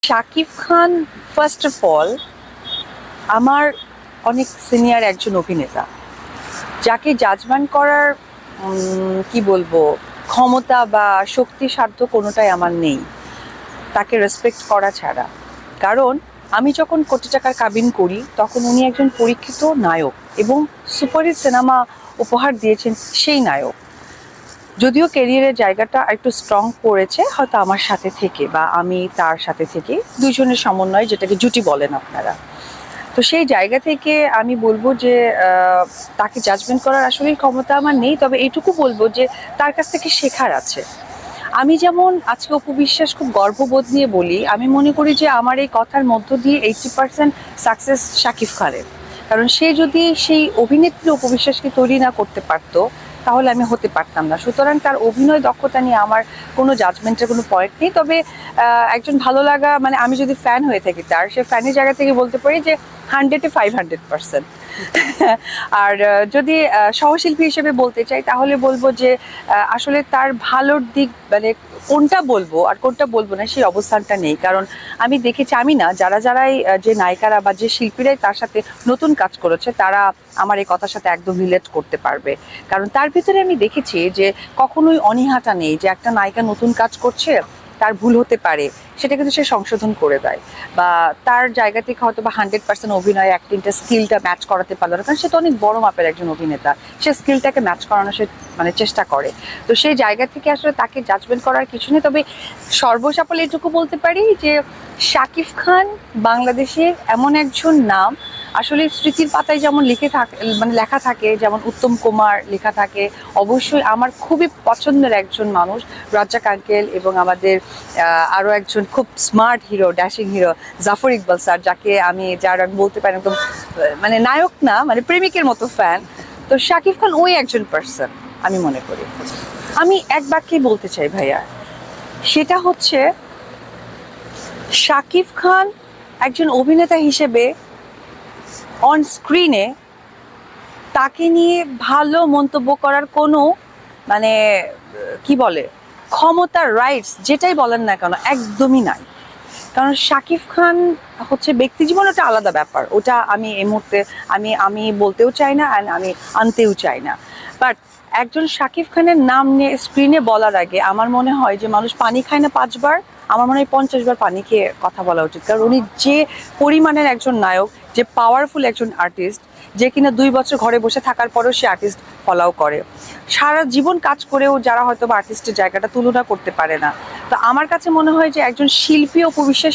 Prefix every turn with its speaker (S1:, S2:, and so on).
S1: Shakib Khan first of all আমার অনেক senior একজন অভিনেতা, যাকে জাজমেন্ট করার কি বলবো ক্ষমতা বা শক্তি সাধ্য কোনোটাই আমার নেই তাকে রেসপেক্ট করা ছাড়া। কারণ আমি যখন কোটি টাকার কাবিন করি তখন উনি একজন পরীক্ষিত নায়ক এবং সুপারহিট সিনেমা উপহার দিয়েছেন সেই নায়ক। যদিও ক্যারিয়ারের জায়গাটা একটু স্ট্রং করেছে হয়তো আমার সাথে থেকে বা আমি তার সাথে থেকে, দুজনের সমন্বয় যেটাকে জুটি বলেন আপনারা। তো সেই জায়গা থেকে আমি বলবো যে তাকে জাজমেন্ট করার আসলেই ক্ষমতা আমার নেই, তবে এইটুকু বলবো যে তার কাছ থেকে শেখার আছে। আমি যেমন আজকে অপু বিশ্বাস খুব গর্ববোধ নিয়ে বলি, আমি মনে করি যে আমার এই কথার মধ্য দিয়ে 80% সাকসেস শাকিব খানের। কারণ সে যদি সেই অভিনেত্রী অপু বিশ্বাসকে তৈরি না করতে পারতো তাহলে আমি হতে পারতাম না। সুতরাং তার অভিনয় দক্ষতা নিয়ে আমার কোনো জাজমেন্টের কোনো পয়েন্ট নেই। তবে একজন ভালো লাগা মানে আমি যদি ফ্যান হয়ে থাকি তার, সে ফ্যানের জায়গা থেকে বলতে পারি যে 100-এ 500%। আর যদি সহশিল্পী হিসেবে বলতে চাই তাহলে বলবো যে আসলে তার ভালোর দিক মানে কোনটা বলবো আর কোনটা বলবো না সেই অবস্থানটা নেই। কারণ আমি দেখেছি, আমি না যারাই যে নায়িকারা বা যে শিল্পীরাই তার সাথে নতুন কাজ করেছে তারা আমার এই কথার সাথে একদম রিলেট করতে পারবে। কারণ তার ভিতরে আমি দেখেছি যে কখনোই অনীহাটা নেই, যে একটা নায়িকা নতুন কাজ করছে তার ভুল হতে পারে সেটা কিন্তু সে সংশোধন করে দেয়, বা তার জায়গা থেকে হয়তো বা 100% অভিনয় অ্যাক্টিংটা স্কিলটা ম্যাচ করাতে পারলো না, কারণ সে তো অনেক বড় মাপের একজন অভিনেতা, সে স্কিলটাকে ম্যাচ করানোর সে মানে চেষ্টা করে। তো সেই জায়গা থেকে আসলে তাকে জাজমেন্ট করার কিছু নেই। তবে সর্বসাফল্য এটুকু বলতে পারি যে শাকিব খান বাংলাদেশের এমন একজন নাম, আসলে স্মৃতির পাতায় যেমন লিখে থাকে মানে লেখা থাকে, যেমন উত্তম কুমার লেখা থাকে, অবশ্যই আমার খুবই পছন্দের একজন মানুষ রাজ্জাক আঙ্কেল, এবং আমাদের আরও একজন খুব smart hero, dashing hero Zafar Iqbal sir, যার আমি বলতে পারি একদম মানে নায়ক না মানে প্রেমিকের মতো ফ্যান। তো শাকিব খান ওই একজন পার্সন আমি মনে করি। আমি এক বাক্যেই বলতে চাই ভাইয়া, সেটা হচ্ছে শাকিব খান একজন অভিনেতা হিসেবে অন স্ক্রিনে তাকে নিয়ে ভালো মন্তব্য করার কোনো মানে কি বলে ক্ষমতা, রাইটস যেটাই বলেন না কেন একদমই নাই। কারণ শাকিব খান হচ্ছে ব্যক্তি জীবন, ওটা আলাদা ব্যাপার, ওটা আমি এই মুহূর্তে আমি আমি বলতেও চাই না অ্যান্ড আমি আনতেও চাই না। বাট একজন শাকিব খানের নাম নিয়ে স্ক্রিনে বলার আগে আমার মনে হয় যে মানুষ পানি খায় না 5 বার, আমার মনে হয় 50 বার পানি খেয়ে কথা বলা উচিত। কারণ উনি যে পরিমাণের একজন নায়ক, যে পাওয়ারফুল একজন আর্টিস্ট, যে কিনা 2 বছর ঘরে বসে থাকার পরেও সে আর্টিস্ট ফলাও করে, সারা জীবন কাজ করেও যারা হয়তো বা আর্টিস্টের জায়গাটা তুলনা করতে পারে না। তো আমার কাছে মনে হয় যে একজন শিল্পী অপু বিশ্বাস